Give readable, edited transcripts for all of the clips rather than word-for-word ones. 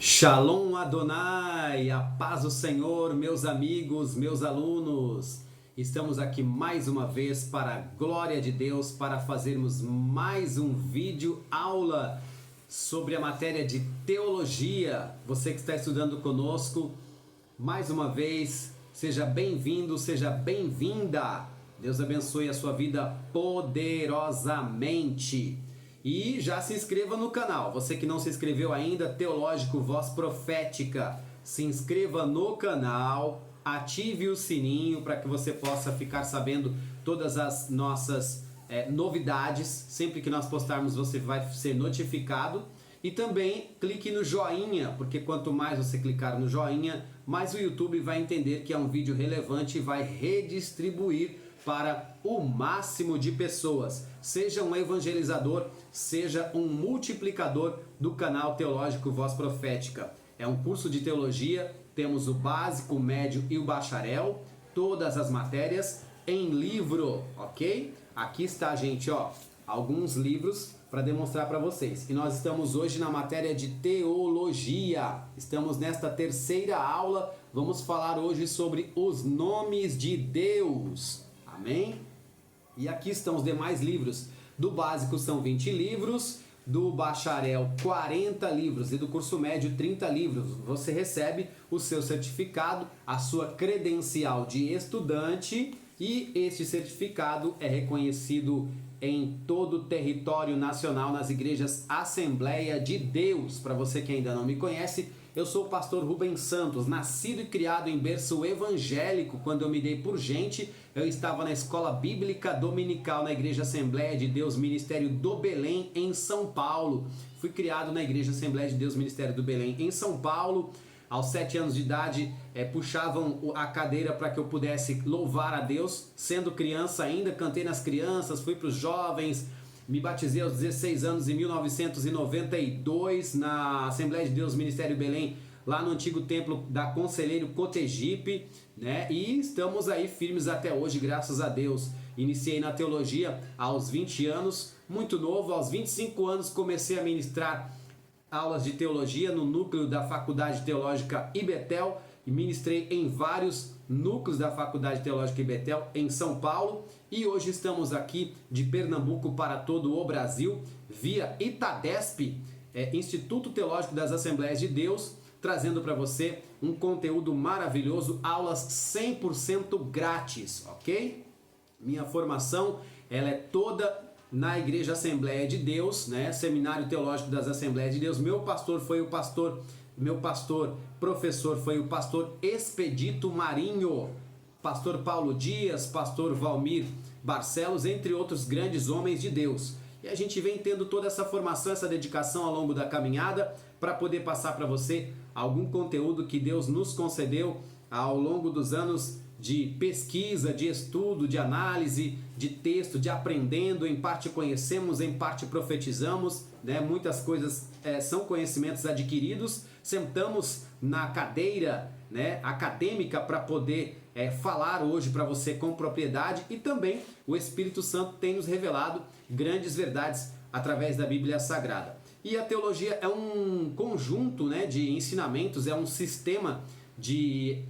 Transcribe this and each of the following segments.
Shalom Adonai, a paz do Senhor, meus amigos, meus alunos. Estamos aqui mais uma vez para a glória de Deus, para fazermos mais um vídeo aula sobre a matéria de teologia. Você que está estudando conosco, mais uma vez, seja bem-vindo, seja bem-vinda. Deus abençoe a sua vida poderosamente. E já se inscreva no canal, você que não se inscreveu ainda, Teológico Voz Profética, se inscreva no canal, ative o sininho para que você possa ficar sabendo todas as nossas novidades, sempre que nós postarmos você vai ser notificado. E também clique no joinha, porque quanto mais você clicar no joinha, mais o YouTube vai entender que é um vídeo relevante e vai redistribuir para o máximo de pessoas. Seja um evangelizador, seja um multiplicador do canal Teológico Voz Profética. É um curso de teologia, temos o básico, o médio e o bacharel, todas as matérias em livro, ok? Aqui está, gente, ó, alguns livros para demonstrar para vocês. E nós estamos hoje na matéria de teologia. Estamos nesta terceira aula, vamos falar hoje sobre os nomes de Deus. Amém? E aqui estão os demais livros. Do básico são 20 livros, do bacharel 40 livros e do curso médio 30 livros. Você recebe o seu certificado, a sua credencial de estudante, e este certificado é reconhecido em todo o território nacional nas igrejas Assembleia de Deus. Para você que ainda não me conhece, eu sou o pastor Rubens Santos, nascido e criado em berço evangélico. Quando eu me dei por gente, eu estava na escola bíblica dominical na igreja Assembleia de Deus Ministério do Belém, em São Paulo. Fui criado na igreja Assembleia de Deus Ministério do Belém, em São Paulo. Aos 7 anos de idade, puxavam a cadeira para que eu pudesse louvar a Deus. Sendo criança ainda, cantei nas crianças, fui para os jovens. Me batizei aos 16 anos em 1992 na Assembleia de Deus Ministério Belém, lá no antigo templo da Conselheiro Cotegipe, né? E estamos aí firmes até hoje, graças a Deus. Iniciei na teologia aos 20 anos, muito novo. Aos 25 anos comecei a ministrar aulas de teologia no núcleo da Faculdade Teológica IBETEL e ministrei em vários núcleos da Faculdade Teológica IBETEL em São Paulo. E hoje estamos aqui de Pernambuco para todo o Brasil, via Itadesp, Instituto Teológico das Assembleias de Deus, trazendo para você um conteúdo maravilhoso, aulas 100% grátis, ok? Minha formação ela é toda na Igreja Assembleia de Deus, né? Seminário Teológico das Assembleias de Deus. Meu pastor, professor foi o pastor Expedito Marinho, pastor Paulo Dias, pastor Valmir Barcelos, entre outros grandes homens de Deus. E a gente vem tendo toda essa formação, essa dedicação ao longo da caminhada para poder passar para você algum conteúdo que Deus nos concedeu ao longo dos anos de pesquisa, de estudo, de análise, de texto, de aprendendo. Em parte conhecemos, em parte profetizamos, né? Muitas coisas são conhecimentos adquiridos. Sentamos na cadeira, né, acadêmica para poder falar hoje para você com propriedade, e também o Espírito Santo tem nos revelado grandes verdades através da Bíblia Sagrada. E a teologia é um conjunto, né, de ensinamentos, é um sistema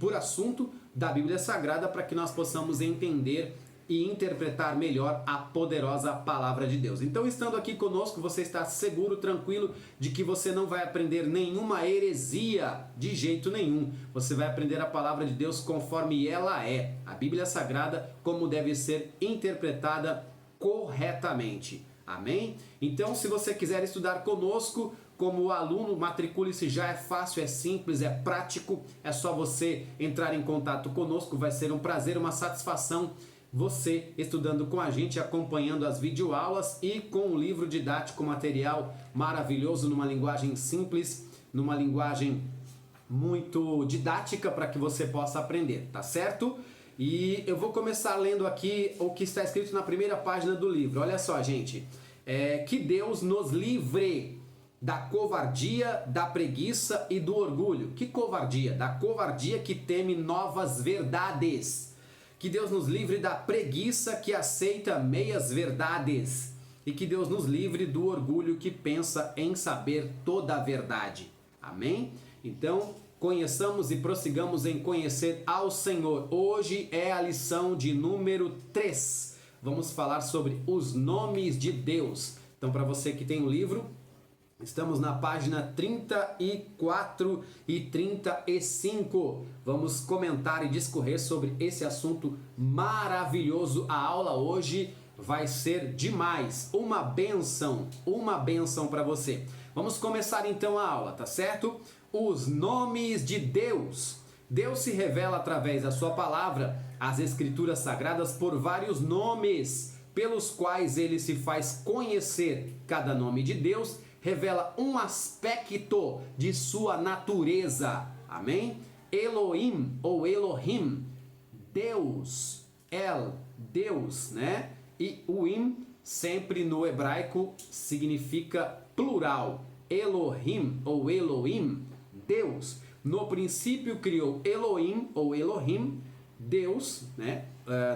por assunto da Bíblia Sagrada para que nós possamos entender e interpretar melhor a poderosa palavra de Deus. Então, estando aqui conosco, você está seguro, tranquilo de que você não vai aprender nenhuma heresia de jeito nenhum. Você vai aprender a palavra de Deus conforme ela é, a Bíblia Sagrada, como deve ser interpretada corretamente. Amém? Então, se você quiser estudar conosco como aluno, matricule-se, já é fácil, é simples, é prático. É só você entrar em contato conosco, vai ser um prazer, uma satisfação você estudando com a gente, acompanhando as videoaulas e com um livro didático, material maravilhoso, numa linguagem simples, numa linguagem muito didática para que você possa aprender, tá certo? E eu vou começar lendo aqui o que está escrito na primeira página do livro. Olha só, gente, que Deus nos livre da covardia, da preguiça e do orgulho. Que covardia? Da covardia que teme novas verdades. Que Deus nos livre da preguiça que aceita meias verdades. E que Deus nos livre do orgulho que pensa em saber toda a verdade. Amém? Então, conheçamos e prossigamos em conhecer ao Senhor. Hoje é a lição de número 3. Vamos falar sobre os nomes de Deus. Então, para você que tem o livro, estamos na página 34 e 35. Vamos comentar e discorrer sobre esse assunto maravilhoso. A aula hoje vai ser demais. Uma bênção para você. Vamos começar então a aula, tá certo? Os nomes de Deus. Deus se revela através da sua palavra, as escrituras sagradas, por vários nomes, pelos quais ele se faz conhecer. Cada nome de Deus revela um aspecto de sua natureza. Amém? Elohim ou Elohim, Deus, Deus, né? E o im, sempre no hebraico, significa plural. Elohim ou Elohim, Deus. No princípio criou Elohim ou Elohim, Deus, né?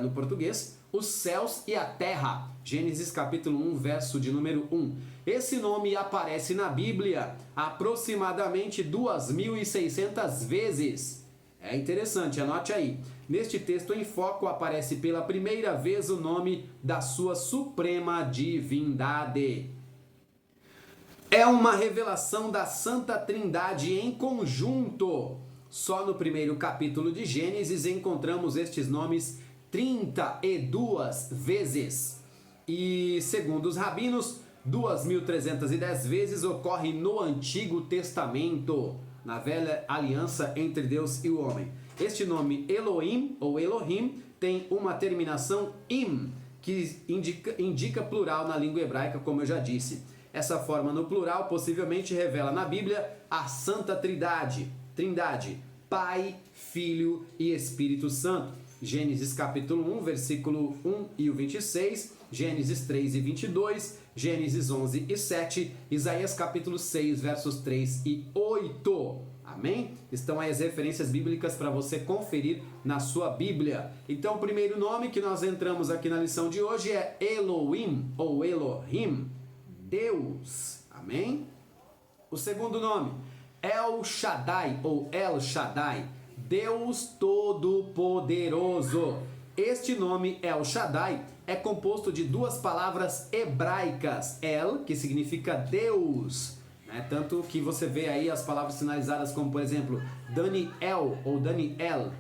No português, os céus e a terra. Gênesis capítulo 1, verso de número 1. Esse nome aparece na Bíblia aproximadamente 2.600 vezes. É interessante, anote aí. Neste texto em foco aparece pela primeira vez o nome da sua suprema divindade. É uma revelação da Santa Trindade em conjunto. Só no primeiro capítulo de Gênesis encontramos estes nomes 32 vezes. E segundo os rabinos, 2.310 vezes ocorre no Antigo Testamento, na velha aliança entre Deus e o homem. Este nome Elohim ou Elohim tem uma terminação im, que indica plural na língua hebraica, como eu já disse. Essa forma no plural possivelmente revela na Bíblia a Santa Trindade, Pai, Filho e Espírito Santo. Gênesis capítulo 1, versículo 1 e o 26, Gênesis 3 e 22, Gênesis 11 e 7, Isaías capítulo 6, versos 3 e 8. Amém? Estão aí as referências bíblicas para você conferir na sua Bíblia. Então, o primeiro nome que nós entramos aqui na lição de hoje é Elohim ou Elohim, Deus. Amém? O segundo nome, El Shaddai ou El Shaddai, Deus Todo-Poderoso. Este nome El Shaddai é composto de duas palavras hebraicas, El, que significa Deus, né? Tanto que você vê aí as palavras sinalizadas como, por exemplo, Daniel ou Daniel,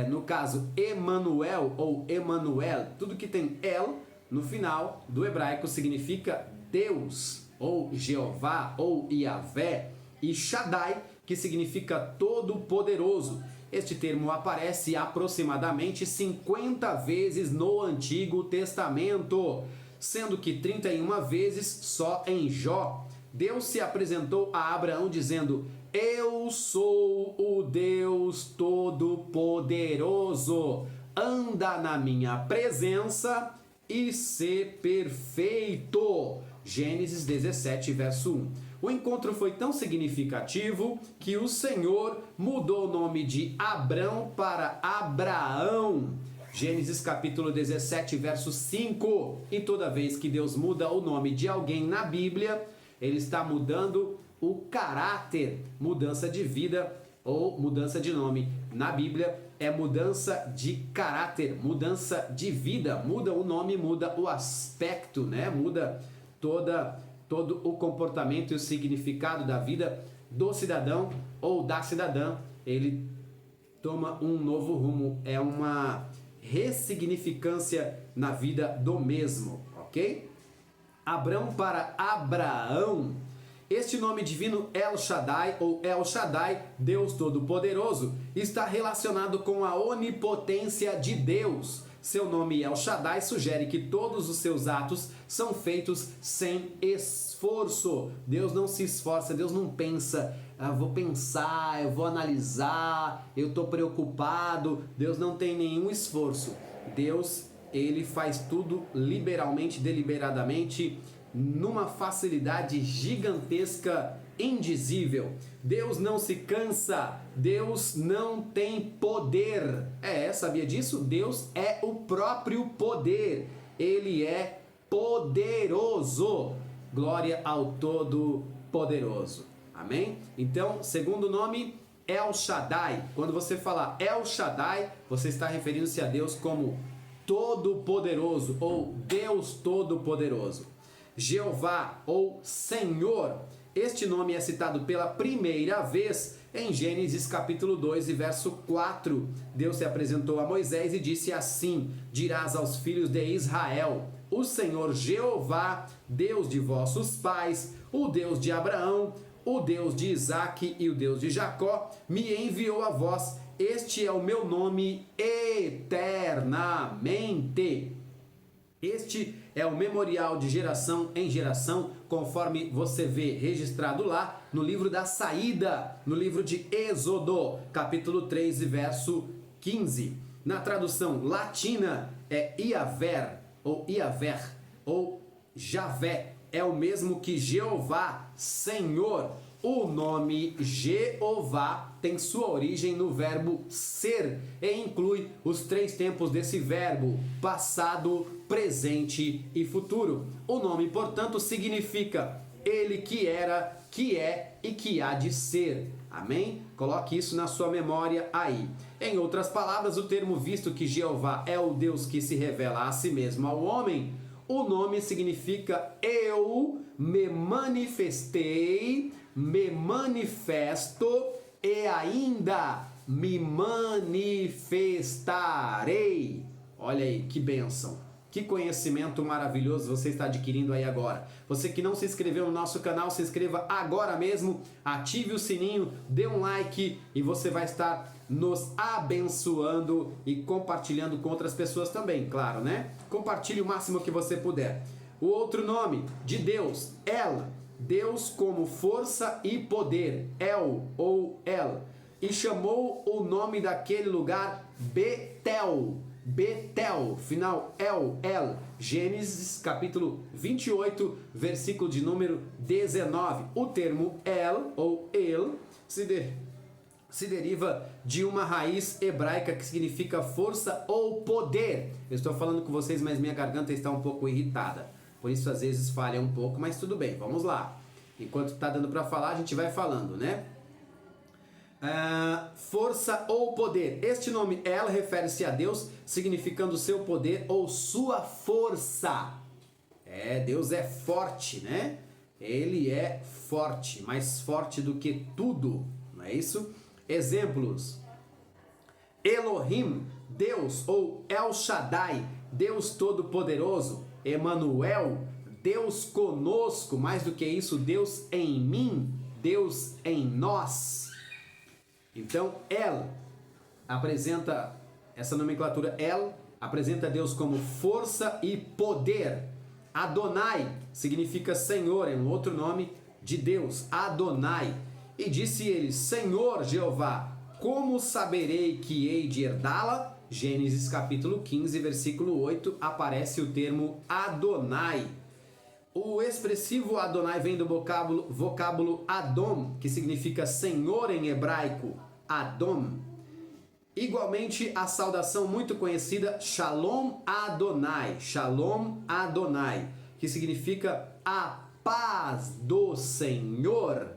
no caso, Emanuel ou Emanuel, tudo que tem El no final do hebraico significa Deus, ou Jeová, ou Yahvé, e Shaddai, que significa Todo-Poderoso. Este termo aparece aproximadamente 50 vezes no Antigo Testamento, sendo que 31 vezes só em Jó. Deus se apresentou a Abraão dizendo: Eu sou o Deus Todo-Poderoso, anda na minha presença e ser perfeito. Gênesis 17, verso 1. O encontro foi tão significativo que o Senhor mudou o nome de Abrão para Abraão. Gênesis capítulo 17, verso 5. E toda vez que Deus muda o nome de alguém na Bíblia, ele está mudando o caráter. Mudança de vida ou mudança de nome na Bíblia é mudança de caráter, mudança de vida. Muda o nome, muda o aspecto, né? Muda todo o comportamento e o significado da vida do cidadão ou da cidadã. Ele toma um novo rumo, é uma ressignificância na vida do mesmo, ok? Abrão para Abraão. Este nome divino El Shaddai ou El Shaddai, Deus Todo-Poderoso, está relacionado com a onipotência de Deus. Seu nome El Shaddai sugere que todos os seus atos são feitos sem esforço. Deus não se esforça, Deus não pensa, vou pensar, eu vou analisar, eu estou preocupado. Deus não tem nenhum esforço. Deus, ele faz tudo liberalmente, deliberadamente, numa facilidade gigantesca, indizível. Deus não se cansa, Deus não tem poder. Sabia disso? Deus é o próprio poder, ele é poderoso. Glória ao Todo-Poderoso. Amém? Então, segundo nome, El Shaddai. Quando você falar El Shaddai, você está referindo-se a Deus como Todo-Poderoso ou Deus Todo-Poderoso. Jeová ou Senhor. Este nome é citado pela primeira vez em Gênesis capítulo 2 e verso 4. Deus se apresentou a Moisés e disse assim: dirás aos filhos de Israel: o Senhor Jeová, Deus de vossos pais, o Deus de Abraão, o Deus de Isaque e o Deus de Jacó, me enviou a vós. Este é o meu nome eternamente. Este é o memorial de geração em geração, conforme você vê registrado lá no livro da saída, no livro de Êxodo, capítulo 3 e verso 15. Na tradução latina é Iaver, ou Iaver, ou Javé, é o mesmo que Jeová, Senhor. O nome Jeová tem sua origem no verbo ser e inclui os 3 tempos desse verbo: passado, presente e futuro. O nome, portanto, significa ele que era, que é e que há de ser. Amém? Coloque isso na sua memória aí. Em outras palavras, o termo, visto que Jeová é o Deus que se revela a si mesmo ao homem, o nome significa eu me manifestei, me manifesto e ainda me manifestarei. Olha aí, que bênção. Que conhecimento maravilhoso você está adquirindo aí agora. Você que não se inscreveu no nosso canal, se inscreva agora mesmo, ative o sininho, dê um like e você vai estar nos abençoando e compartilhando com outras pessoas também, claro, né? Compartilhe o máximo que você puder. O outro nome de Deus, El, Deus como força e poder, El ou El. E chamou o nome daquele lugar Betel. Betel, final El, Gênesis capítulo 28, versículo de número 19. O termo El ou El se deriva de uma raiz hebraica que significa força ou poder. Eu estou falando com vocês, mas minha garganta está um pouco irritada. Por isso às vezes falha um pouco, mas tudo bem, vamos lá. Enquanto está dando para falar, a gente vai falando, né? Força ou poder. Este nome El refere-se a Deus, significando seu poder ou sua força. Deus é forte, né? Ele é forte, mais forte do que tudo, não é isso? Exemplos: Elohim, Deus, ou El Shaddai, Deus Todo-Poderoso. Emanuel, Deus conosco. Mais do que isso, Deus em mim, Deus em nós. Então, El apresenta, essa nomenclatura El apresenta Deus como força e poder. Adonai significa Senhor, é um outro nome de Deus, Adonai. E disse ele: Senhor Jeová, como saberei que hei de herdá-la? Gênesis capítulo 15, versículo 8, aparece o termo Adonai. O expressivo Adonai vem do vocábulo Adom, que significa Senhor em hebraico, Adom. Igualmente, a saudação muito conhecida Shalom Adonai, que significa a paz do Senhor.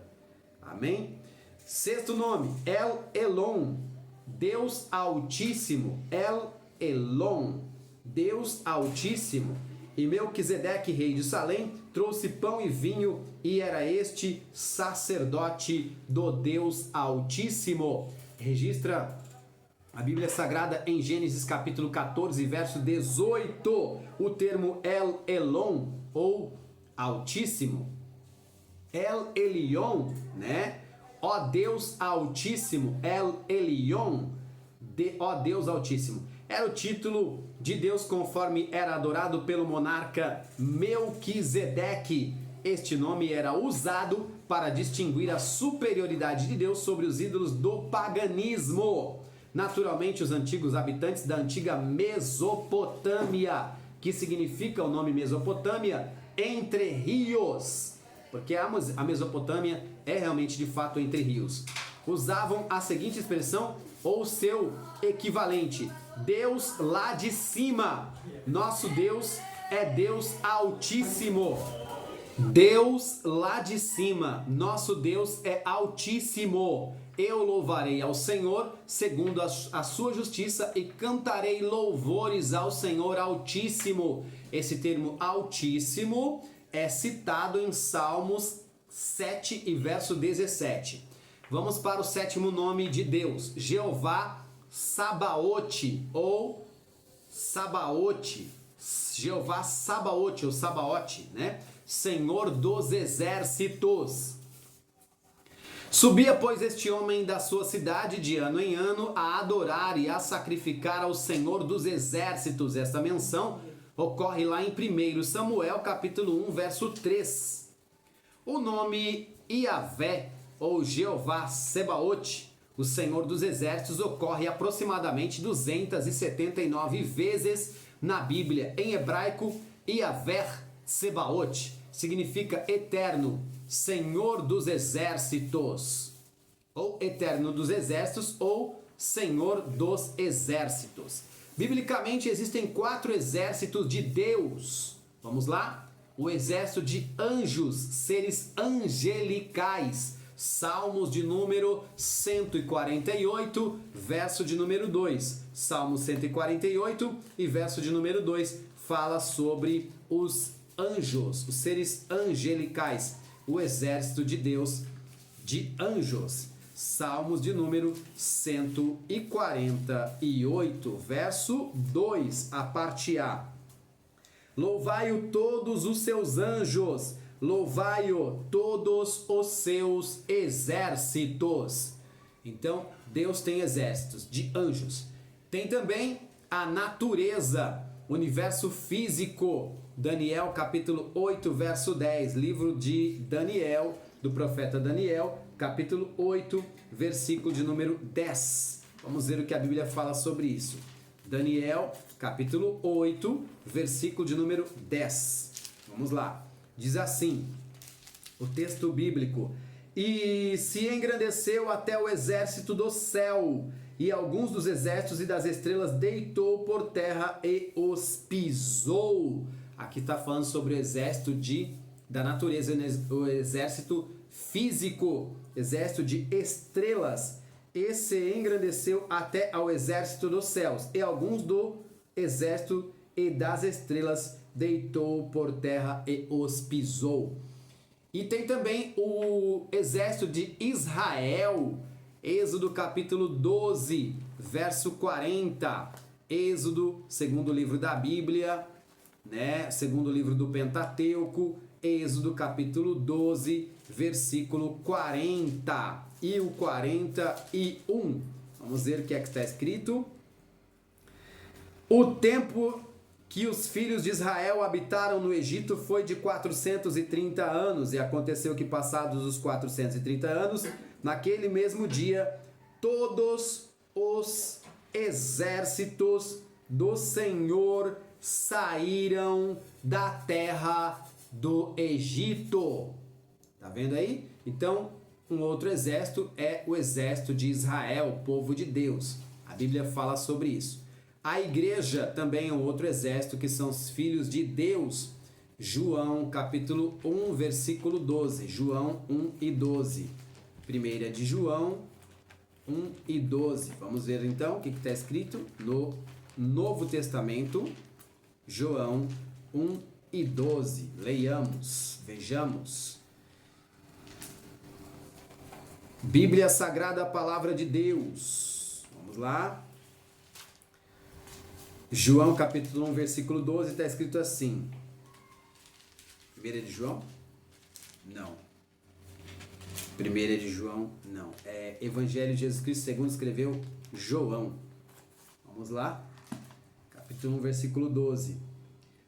Amém? Sexto nome, El Elon, Deus Altíssimo, El Elon, Deus Altíssimo. E Melquisedeque, rei de Salém, trouxe pão e vinho, e era este sacerdote do Deus Altíssimo. Registra a Bíblia Sagrada em Gênesis capítulo 14, verso 18, o termo El Elon, ou Altíssimo. El Elyon, né? Ó Deus Altíssimo, El Elyon, ó Deus Altíssimo. Era o título de Deus conforme era adorado pelo monarca Melquisedeque. Este nome era usado para distinguir a superioridade de Deus sobre os ídolos do paganismo. Naturalmente, os antigos habitantes da antiga Mesopotâmia, que significa o nome Mesopotâmia, entre rios, porque a Mesopotâmia é realmente de fato entre rios, usavam a seguinte expressão ou seu equivalente: Deus lá de cima. Nosso Deus é Deus Altíssimo. Deus lá de cima, nosso Deus é altíssimo. Eu louvarei ao Senhor segundo a sua justiça e cantarei louvores ao Senhor Altíssimo. Esse termo Altíssimo é citado em Salmos 7 e verso 17. Vamos para o sétimo nome de Deus, Jeová Sabaote ou Sabaote. Jeová Sabaote ou Sabaote, né? Senhor dos exércitos. Subia, pois, este homem da sua cidade de ano em ano a adorar e a sacrificar ao Senhor dos exércitos. Esta menção ocorre lá em 1 Samuel, capítulo 1, verso 3. O nome Iavé, ou Jeová Sebaote, o Senhor dos exércitos, ocorre aproximadamente 279 vezes na Bíblia. Em hebraico, Iavé Sebaote significa eterno, Senhor dos exércitos, ou eterno dos exércitos, ou Senhor dos exércitos. Biblicamente existem 4 exércitos de Deus. Vamos lá? O exército de anjos, seres angelicais. Salmos de número 148, verso de número 2. Salmo 148 e verso de número 2 fala sobre os anjos, os seres angelicais, o exército de Deus de anjos. Salmos de número 148, verso 2, a parte A. Louvai-o todos os seus anjos, louvai-o todos os seus exércitos. Então, Deus tem exércitos de anjos. Tem também a natureza, universo físico. Daniel capítulo 8, verso 10, livro de Daniel, do profeta Daniel, capítulo 8, versículo de número 10. Vamos ver o que a Bíblia fala sobre isso. Daniel, capítulo 8, versículo de número 10. Vamos lá. Diz assim, o texto bíblico: E se engrandeceu até o exército do céu, e alguns dos exércitos e das estrelas deitou por terra e os pisou. Aqui está falando sobre o exército da natureza, o exército físico, exército de estrelas. E se engrandeceu até ao exército dos céus, e alguns do exército e das estrelas deitou por terra e os pisou. E tem também o exército de Israel, Êxodo capítulo 12, verso 40. Êxodo, segundo livro da Bíblia, né? Segundo livro do Pentateuco, Êxodo capítulo 12, versículo 40 e o 41. Vamos ver o que é que está escrito. O tempo que os filhos de Israel habitaram no Egito foi de 430 anos, e aconteceu que, passados os 430 anos, naquele mesmo dia, todos os exércitos do Senhor saíram da terra do Egito. Tá vendo aí? Então, um outro exército é o exército de Israel, o povo de Deus. A Bíblia fala sobre isso. A igreja também é um outro exército, que são os filhos de Deus. João capítulo 1, versículo 12. João 1 e 12. Primeira de João 1 e 12. Vamos ver então o que está escrito no Novo Testamento. João 1 e 12. Leiamos, vejamos. Bíblia Sagrada, a Palavra de Deus. Vamos lá. João capítulo 1, versículo 12, está escrito assim. Primeira de João? Não. Primeira de João? Não. É Evangelho de Jesus Cristo segundo escreveu João. Vamos lá. Capítulo 1, versículo 12.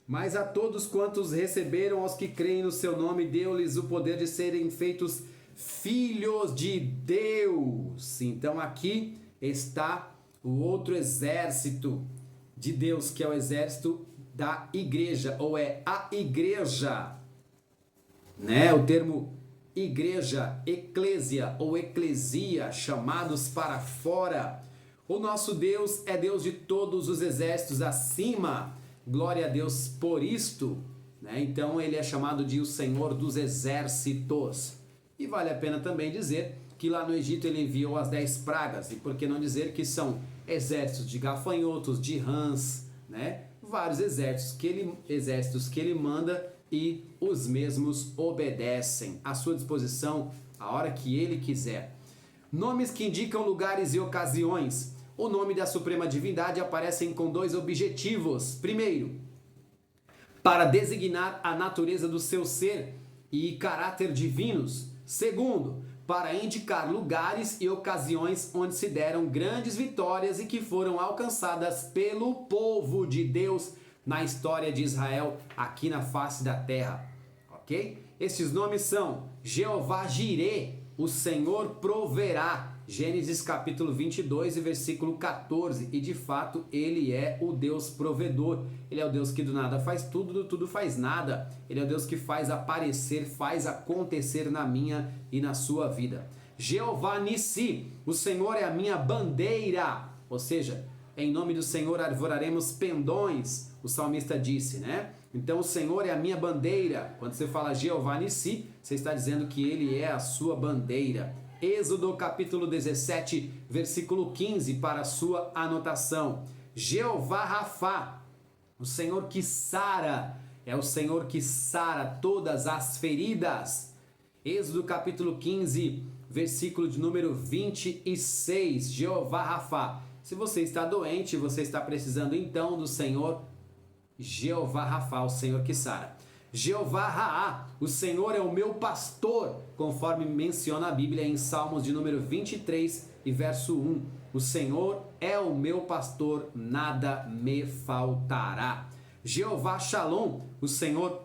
Mas a todos quantos receberam, aos que creem no seu nome, deu-lhes o poder de serem feitos filhos de Deus. Então aqui está o outro exército de Deus, que é o exército da igreja, ou é a igreja, né? O termo igreja, eclésia ou eclesia, chamados para fora. O nosso Deus é Deus de todos os exércitos acima. Glória a Deus por isto. né? Então ele é chamado de o Senhor dos Exércitos. E vale a pena também dizer que lá no Egito ele enviou as 10 pragas, e por que não dizer que são exércitos de gafanhotos, de rãs, né? Vários exércitos que ele manda e os mesmos obedecem à sua disposição a hora que ele quiser. Nomes que indicam lugares e ocasiões. O nome da Suprema Divindade aparecem com 2 objetivos. Primeiro, para designar a natureza do seu ser e caráter divinos. Segundo, para indicar lugares e ocasiões onde se deram grandes vitórias e que foram alcançadas pelo povo de Deus na história de Israel aqui na face da terra, ok? Esses nomes são Jeová Jirê, o Senhor proverá, Gênesis capítulo 22 e versículo 14, e de fato ele é o Deus provedor, ele é o Deus que do nada faz tudo, do tudo faz nada, ele é o Deus que faz aparecer, faz acontecer na minha e na sua vida. Jeová Nissi, o Senhor é a minha bandeira, ou seja, em nome do Senhor arvoraremos pendões, o salmista disse, né? Então o Senhor é a minha bandeira. Quando você fala Jeová Nissi, você está dizendo que ele é a sua bandeira. Êxodo capítulo 17, versículo 15, para a sua anotação. Jeová Rafá, o Senhor que sara, é o Senhor que sara todas as feridas. Êxodo capítulo 15, versículo de número 26, Jeová Rafá. Se você está doente, você está precisando então do Senhor Jeová Rafá, o Senhor que sara. Jeová Raá, o Senhor é o meu pastor, conforme menciona a Bíblia em Salmos de número 23 e verso 1. O Senhor é o meu pastor, nada me faltará. Jeová Shalom, o Senhor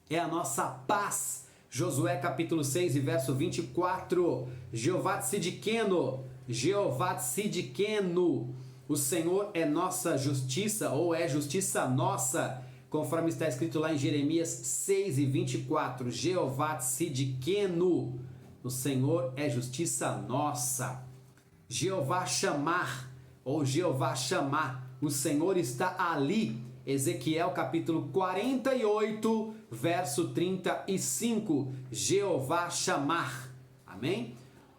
é a nossa paz. Josué capítulo 6 e verso 24. Jeová Tsidkenu, Jeová Tsidkenu, o Senhor é nossa justiça, ou é justiça nossa, conforme está escrito lá em Jeremias 6 e 24. Jeová Tsidkenu, o Senhor é justiça nossa. Jeová Chamar, ou Jeová Chamar, o Senhor está ali. Ezequiel capítulo 48, verso 35. Jeová Chamar. Amém?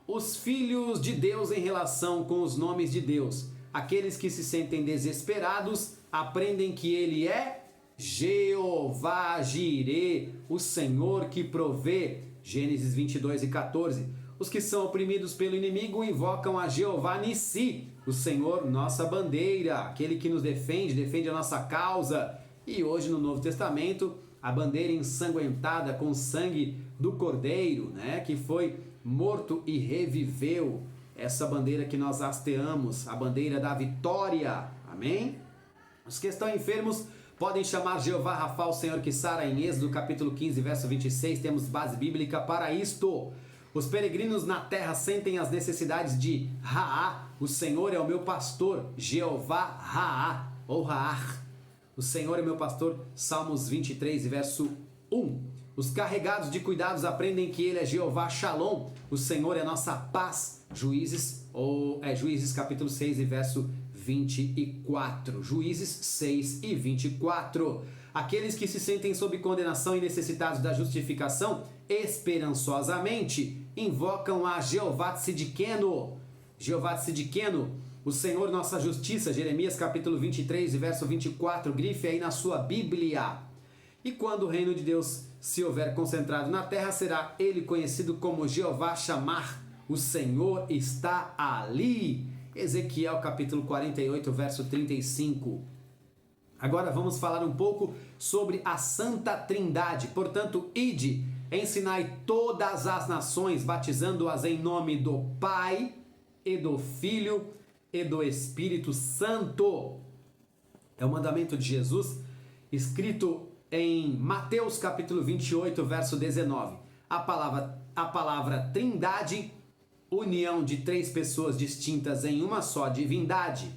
Os filhos de Deus em relação com os nomes de Deus. Aqueles que se sentem desesperados aprendem que ele é Jeová Jirê, o Senhor que provê. Gênesis 22 e 14. Os que são oprimidos pelo inimigo invocam a Jeová Nissi, o Senhor, nossa bandeira, aquele que nos defende, defende a nossa causa. E hoje no Novo Testamento, a bandeira ensanguentada com o sangue do Cordeiro, né, que foi morto e reviveu. Essa bandeira que nós hasteamos, a bandeira da vitória. Amém? Os que estão enfermos podem chamar Jeová Rafá, o Senhor que sara, em Êxodo capítulo 15, verso 26. Temos base bíblica para isto. Os peregrinos na terra sentem as necessidades de Raá, o Senhor é o meu pastor, Jeová Raá, ou Raá. O Senhor é meu pastor, Salmos 23, verso 1. Os carregados de cuidados aprendem que ele é Jeová Shalom, o Senhor é nossa paz. Juízes capítulo 6 e verso 24. Juízes 6 e 24. Aqueles que se sentem sob condenação e necessitados da justificação, esperançosamente invocam a Jeová Tsidkenu. Jeová Tsidkenu, o Senhor nossa justiça. Jeremias capítulo 23 e verso 24. Grife aí na sua Bíblia. E quando o reino de Deus se houver concentrado na terra, será ele conhecido como Jeová Chamar. O Senhor está ali. Ezequiel capítulo 48, verso 35. Agora vamos falar um pouco sobre a Santa Trindade. Portanto, ide, ensinai todas as nações, batizando-as em nome do Pai, e do Filho, e do Espírito Santo. É o mandamento de Jesus, escrito em Mateus capítulo 28, verso 19. A palavra Trindade, união de 3 pessoas distintas em uma só divindade.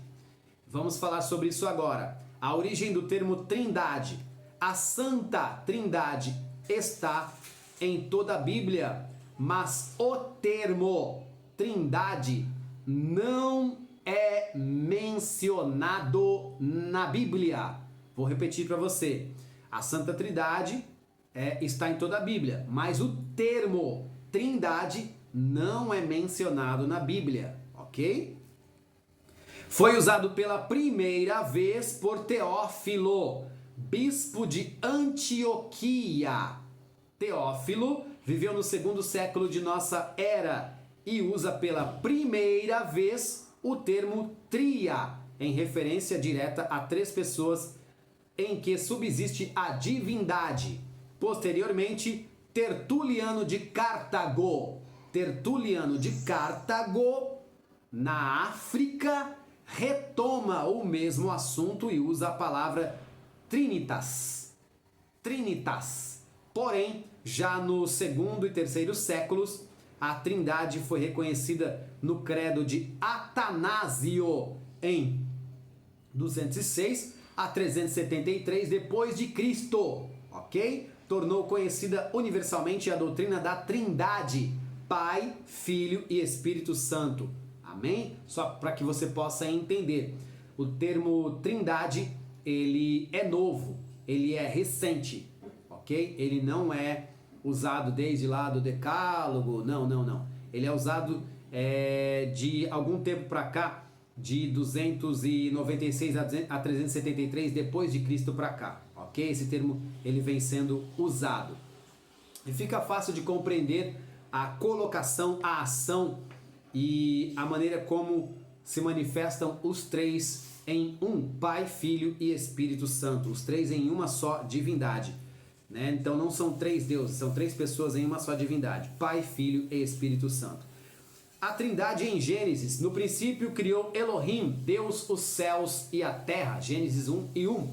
Vamos falar sobre isso agora. A origem do termo Trindade. A Santa Trindade está em toda a Bíblia, mas o termo Trindade não é mencionado na Bíblia. Vou repetir para você. A Santa Trindade está em toda a Bíblia, mas o termo Trindade não é mencionado na Bíblia, ok? Foi usado pela primeira vez por Teófilo, bispo de Antioquia. Teófilo viveu no 2º século de nossa era e usa pela primeira vez o termo tria, em referência direta a 3 pessoas em que subsiste a divindade. Posteriormente, Tertuliano de Cartago, na África, retoma o mesmo assunto e usa a palavra Trinitas. Porém, já no 2º e 3º séculos, a Trindade foi reconhecida no credo de Atanásio em 206 a 373 depois de Cristo, ok? Tornou conhecida universalmente a doutrina da Trindade, Pai, Filho e Espírito Santo. Amém? Só para que você possa entender. O termo Trindade, ele é novo, ele é recente, ok? Ele não é usado desde lá do Decálogo, não. Ele é usado de algum tempo para cá, de 296 a 373 depois de Cristo para cá, ok? Esse termo ele vem sendo usado. E fica fácil de compreender a colocação, a ação e a maneira como se manifestam os 3 em um, Pai, Filho e Espírito Santo, os 3 em uma só divindade, né? Então não são 3 deuses, são 3 pessoas em uma só divindade, Pai, Filho e Espírito Santo. A Trindade em Gênesis, no princípio criou Elohim, Deus, os céus e a terra, Gênesis 1:1.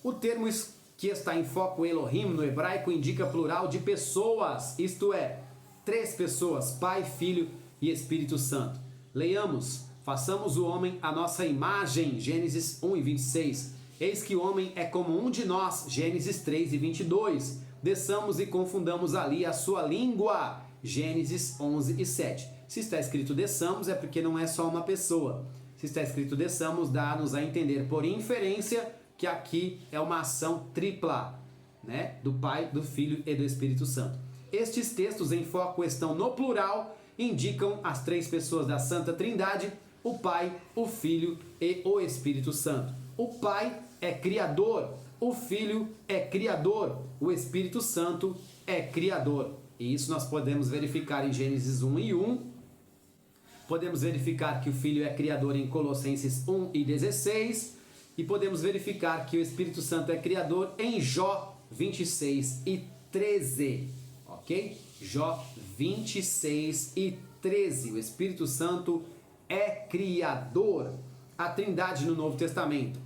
O termo que está em foco Elohim no hebraico indica plural de pessoas, isto é, 3 pessoas, Pai, Filho e Espírito Santo. Leiamos, façamos o homem à nossa imagem, Gênesis 1:26. Eis que o homem é como um de nós, Gênesis 3:22. Desçamos e confundamos ali a sua língua, Gênesis 11:7. Se está escrito desçamos é porque não é só uma pessoa. Se está escrito desçamos, dá-nos a entender por inferência que aqui é uma ação tripla, né? Do Pai, do Filho e do Espírito Santo. Estes textos em foco estão no plural, indicam as 3 pessoas da Santa Trindade, o Pai, o Filho e o Espírito Santo. O Pai é criador, o Filho é criador, o Espírito Santo é criador. E isso nós podemos verificar em Gênesis 1:1. Podemos verificar que o Filho é criador em Colossenses 1:16. E podemos verificar que o Espírito Santo é criador em Jó 26:13. Ok? Jó 26:13. O Espírito Santo é criador. A Trindade no Novo Testamento.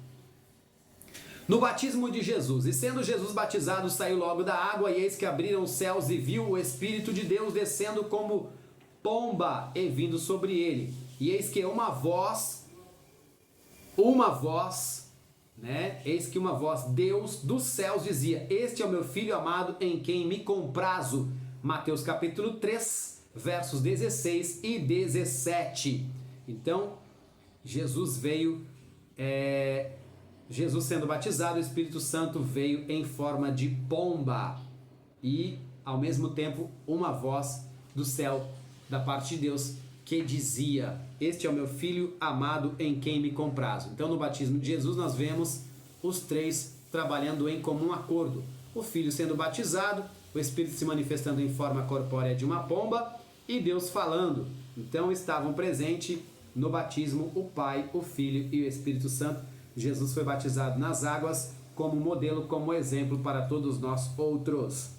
No batismo de Jesus, e sendo Jesus batizado, saiu logo da água, e eis que abriram os céus e viu o Espírito de Deus descendo como pomba e vindo sobre ele. E eis que uma voz, né? Eis que uma voz, Deus dos céus dizia: este é o meu filho amado em quem me comprazo. Mateus capítulo 3, versos 16 e 17. Então, Jesus veio, Jesus sendo batizado, o Espírito Santo veio em forma de pomba. E, ao mesmo tempo, uma voz do céu, da parte de Deus, que dizia: este é o meu filho amado em quem me comprazo. Então, no batismo de Jesus, nós vemos os 3 trabalhando em comum acordo. O Filho sendo batizado, o Espírito se manifestando em forma corpórea de uma pomba e Deus falando. Então, estavam presentes no batismo o Pai, o Filho e o Espírito Santo. Jesus foi batizado nas águas como modelo, como exemplo para todos nós outros.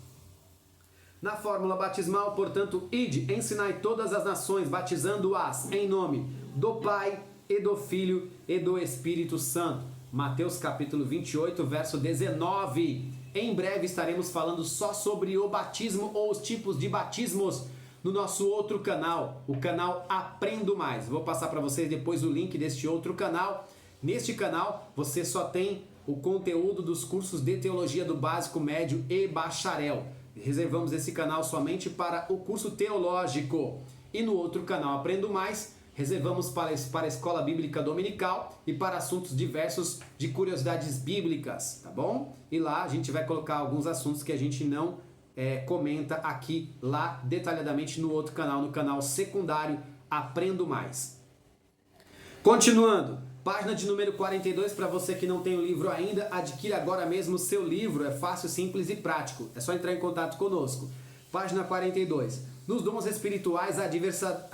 Na fórmula batismal, portanto, ide, ensinai todas as nações, batizando-as em nome do Pai e do Filho e do Espírito Santo. Mateus capítulo 28, verso 19. Em breve estaremos falando só sobre o batismo ou os tipos de batismos no nosso outro canal, o canal Aprendo Mais. Vou passar para vocês depois o link deste outro canal. Neste canal você só tem o conteúdo dos cursos de teologia do básico, médio e bacharel. Reservamos esse canal somente para o curso teológico. E no outro canal Aprendo Mais, reservamos para a escola bíblica dominical e para assuntos diversos de curiosidades bíblicas, tá bom? E lá a gente vai colocar alguns assuntos que a gente não comenta aqui, lá detalhadamente no outro canal, no canal secundário Aprendo Mais. Continuando, página de número 42, para você que não tem o livro ainda, adquira agora mesmo o seu livro, é fácil, simples e prático, é só entrar em contato conosco. Página 42. Nos dons espirituais há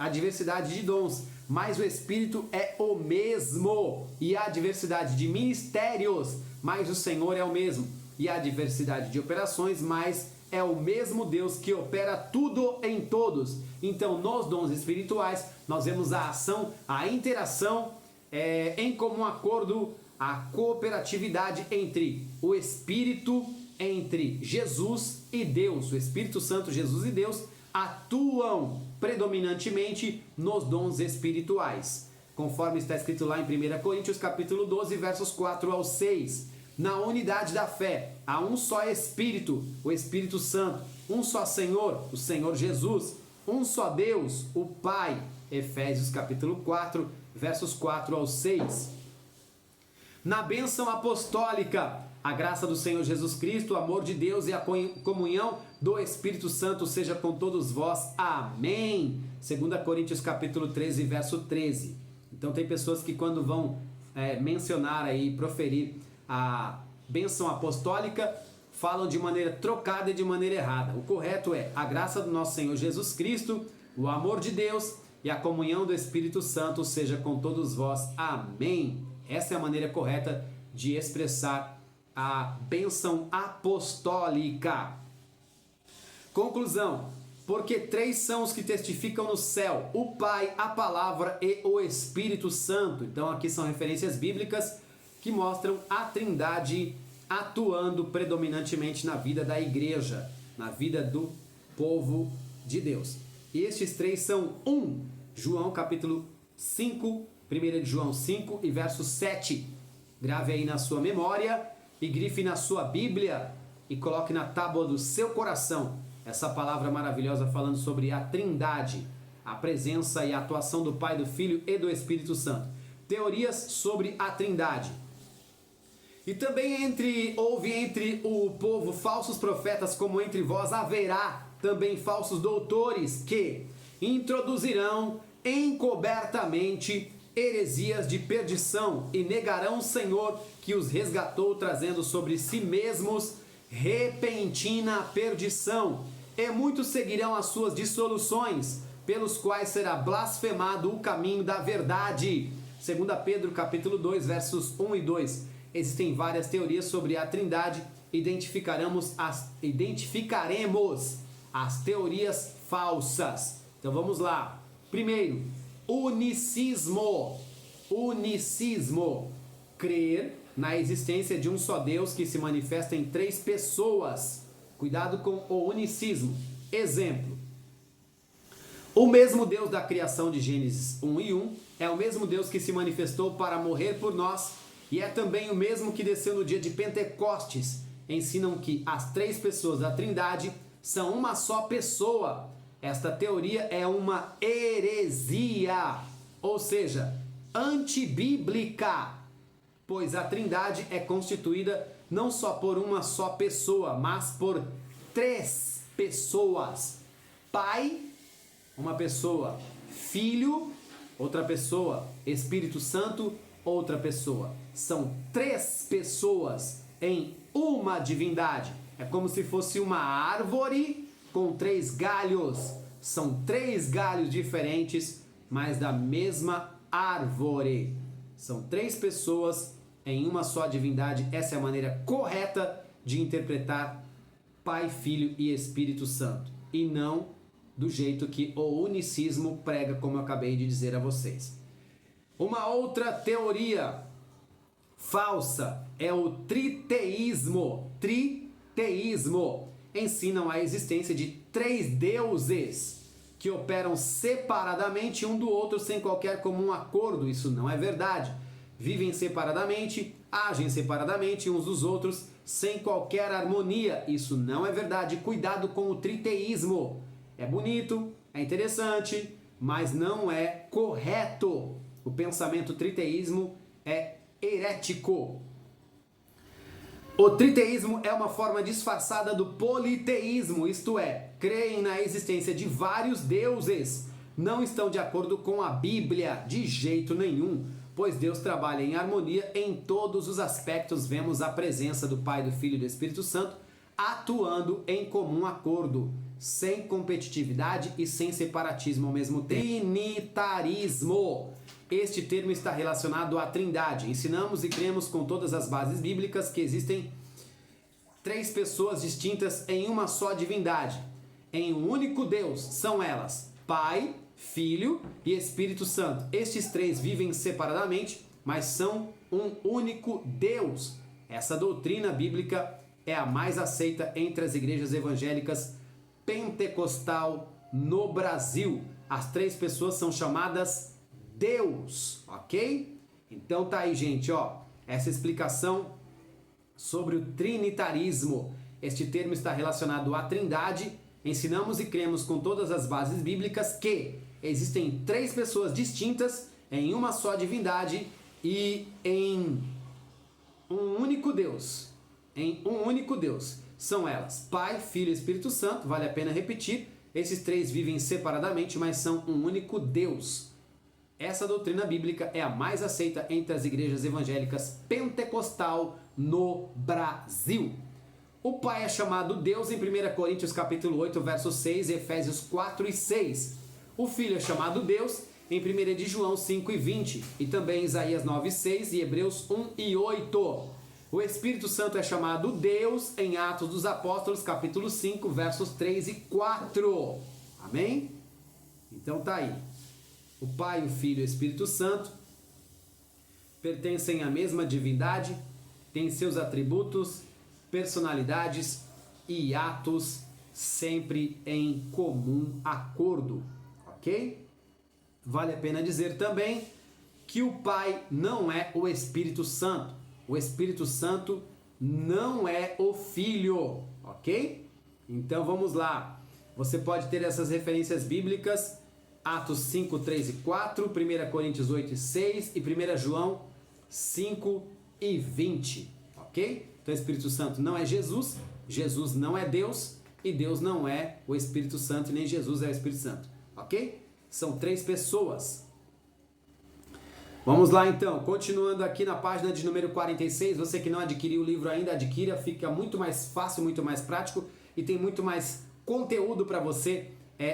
diversidade de dons, mas o Espírito é o mesmo. E há diversidade de ministérios, mas o Senhor é o mesmo. E há diversidade de operações, mas é o mesmo Deus que opera tudo em todos. Então, nos dons espirituais, nós vemos a ação, a interação, em comum acordo, a cooperatividade entre o Espírito, entre Jesus e Deus. O Espírito Santo, Jesus e Deus atuam predominantemente nos dons espirituais, conforme está escrito lá em 1 Coríntios capítulo 12, versos 4 ao 6. Na unidade da fé, há um só Espírito, o Espírito Santo, um só Senhor, o Senhor Jesus, um só Deus, o Pai. Efésios capítulo 4, versos 4 ao 6. Na bênção apostólica, a graça do Senhor Jesus Cristo, o amor de Deus e a comunhão do Espírito Santo seja com todos vós. Amém. 2 Coríntios capítulo 13, verso 13. Então tem pessoas que quando vão mencionar aí, proferir a bênção apostólica, falam de maneira trocada e de maneira errada. O correto é a graça do nosso Senhor Jesus Cristo, o amor de Deus e a comunhão do Espírito Santo seja com todos vós. Amém. Essa é a maneira correta de expressar a bênção apostólica. Conclusão. Porque 3 são os que testificam no céu: o Pai, a Palavra e o Espírito Santo. Então aqui são referências bíblicas que mostram a Trindade atuando predominantemente na vida da igreja, na vida do povo de Deus. E estes 3 são João capítulo 5, 1 de João 5 e verso 7. Grave aí na sua memória e grife na sua Bíblia e coloque na tábua do seu coração essa palavra maravilhosa falando sobre a Trindade, a presença e a atuação do Pai, do Filho e do Espírito Santo. Teorias sobre a Trindade. E também houve entre o povo falsos profetas, como entre vós haverá também falsos doutores, que introduzirão encobertamente heresias de perdição e negarão o Senhor que os resgatou, trazendo sobre si mesmos repentina perdição. E muitos seguirão as suas dissoluções, pelos quais será blasfemado o caminho da verdade. 2 Pedro capítulo 2, versos 1 e 2. Existem várias teorias sobre a Trindade. Identificaremos as teorias falsas. Então vamos lá. Primeiro, unicismo. Unicismo. Crer na existência de um só Deus que se manifesta em 3 pessoas. Cuidado com o unicismo. Exemplo. O mesmo Deus da criação de Gênesis 1 e 1 é o mesmo Deus que se manifestou para morrer por nós e é também o mesmo que desceu no dia de Pentecostes. Ensinam que as 3 pessoas da Trindade são uma só pessoa. Esta teoria é uma heresia, ou seja, antibíblica, pois a Trindade é constituída não só por uma só pessoa, mas por 3 pessoas. Pai, uma pessoa. Filho, outra pessoa. Espírito Santo, outra pessoa. São 3 pessoas em uma divindade. É como se fosse uma árvore com 3 galhos. São 3 galhos diferentes, mas da mesma árvore. São 3 pessoas em uma só divindade. Essa é a maneira correta de interpretar Pai, Filho e Espírito Santo. E não do jeito que o unicismo prega, como eu acabei de dizer a vocês. Uma outra teoria falsa é o triteísmo. Triteísmo. Ensinam a existência de 3 deuses que operam separadamente um do outro sem qualquer comum acordo. Isso não é verdade. Vivem separadamente, agem separadamente uns dos outros sem qualquer harmonia. Isso não é verdade. Cuidado com o triteísmo. É bonito, é interessante, mas não é correto. O pensamento triteísmo é herético. O triteísmo é uma forma disfarçada do politeísmo, isto é, creem na existência de vários deuses. Não estão de acordo com a Bíblia de jeito nenhum, pois Deus trabalha em harmonia em todos os aspectos. Vemos a presença do Pai, do Filho e do Espírito Santo atuando em comum acordo, sem competitividade e sem separatismo ao mesmo tempo. Trinitarismo. Este termo está relacionado à Trindade. Ensinamos e cremos com todas as bases bíblicas que existem três pessoas distintas em uma só divindade. Em um único Deus são elas Pai, Filho e Espírito Santo. Estes três vivem separadamente, mas são um único Deus. Essa doutrina bíblica é a mais aceita entre as igrejas evangélicas pentecostal no Brasil. As três pessoas são chamadas Deus, ok? Então tá aí, gente, ó, essa explicação sobre o trinitarismo. Este termo está relacionado à Trindade. Ensinamos e cremos com todas as bases bíblicas que existem três pessoas distintas em uma só divindade e em um único Deus. Em um único Deus. São elas Pai, Filho e Espírito Santo. Vale a pena repetir. Esses três vivem separadamente, mas são um único Deus. Essa doutrina bíblica é a mais aceita entre as igrejas evangélicas pentecostal no Brasil. O Pai é chamado Deus em 1 Coríntios capítulo 8, verso 6, Efésios 4 e 6. O Filho é chamado Deus em 1 de João 5 e 20, e também Isaías 9 e 6 e Hebreus 1 e 8. O Espírito Santo é chamado Deus em Atos dos Apóstolos capítulo 5, versos 3 e 4. Amém? Então tá aí. O Pai, o Filho e o Espírito Santo pertencem à mesma divindade, têm seus atributos, personalidades e atos sempre em comum acordo, ok? Vale a pena dizer também que o Pai não é o Espírito Santo, o Espírito Santo não é o Filho, ok? Então vamos lá, você pode ter essas referências bíblicas, Atos 5, 3 e 4, 1 Coríntios 8 e 6 e 1 João 5 e 20, ok? Então o Espírito Santo não é Jesus, Jesus não é Deus e Deus não é o Espírito Santo, nem Jesus é o Espírito Santo, ok? São três pessoas. Vamos lá então, continuando aqui na página de número 46, você que não adquiriu o livro ainda, adquira, fica muito mais fácil, muito mais prático e tem muito mais conteúdo para você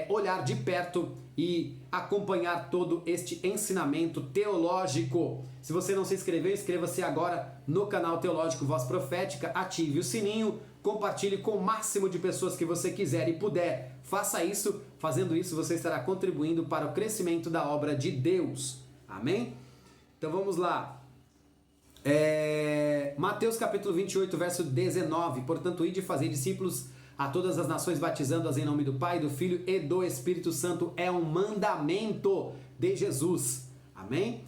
olhar de perto e acompanhar todo este ensinamento teológico. Se você não se inscreveu, inscreva-se agora no canal Teológico Voz Profética, ative o sininho, compartilhe com o máximo de pessoas que você quiser e puder. Faça isso, fazendo isso você estará contribuindo para o crescimento da obra de Deus. Amém? Então vamos lá. Mateus capítulo 28, verso 19. Portanto, ide fazer discípulos a todas as nações, batizando-as em nome do Pai, do Filho e do Espírito Santo. É um mandamento de Jesus. Amém?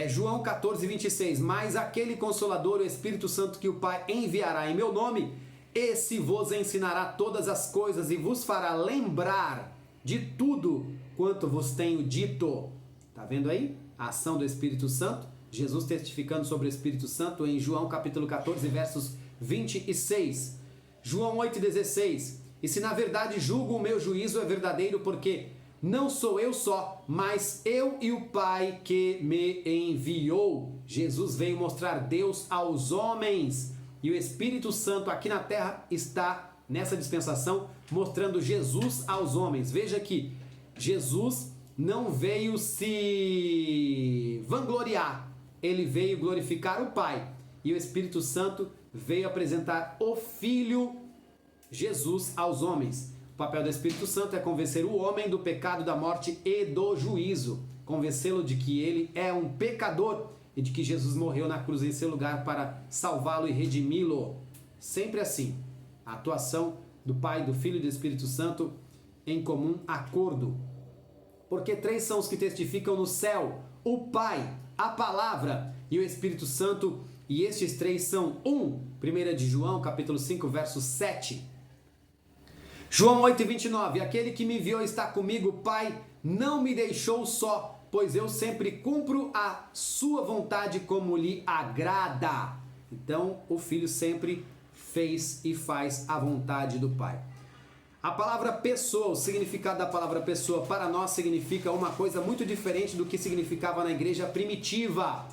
João 14, 26. Mas aquele Consolador, o Espírito Santo, que o Pai enviará em meu nome, esse vos ensinará todas as coisas e vos fará lembrar de tudo quanto vos tenho dito. Tá vendo aí? A ação do Espírito Santo. Jesus testificando sobre o Espírito Santo em João capítulo 14, versos 26. João 8,16. E se na verdade julgo, o meu juízo é verdadeiro, porque não sou eu só, mas eu e o Pai que me enviou. Jesus veio mostrar Deus aos homens. E o Espírito Santo aqui na terra está nessa dispensação mostrando Jesus aos homens. Veja que Jesus não veio se vangloriar. Ele veio glorificar o Pai. E o Espírito Santo veio apresentar o Filho Jesus aos homens. O papel do Espírito Santo é convencer o homem do pecado, da morte e do juízo. Convencê-lo de que ele é um pecador e de que Jesus morreu na cruz em seu lugar para salvá-lo e redimi-lo. Sempre assim. A atuação do Pai, do Filho e do Espírito Santo em comum acordo. Porque três são os que testificam no céu: o Pai, a Palavra e o Espírito Santo. E estes três são um. 1 de João, capítulo 5, verso 7. João 8,29, aquele que me enviou está comigo, Pai, não me deixou só, pois eu sempre cumpro a sua vontade como lhe agrada. Então, o Filho sempre fez e faz a vontade do Pai. A palavra pessoa, o significado da palavra pessoa para nós significa uma coisa muito diferente do que significava na igreja primitiva.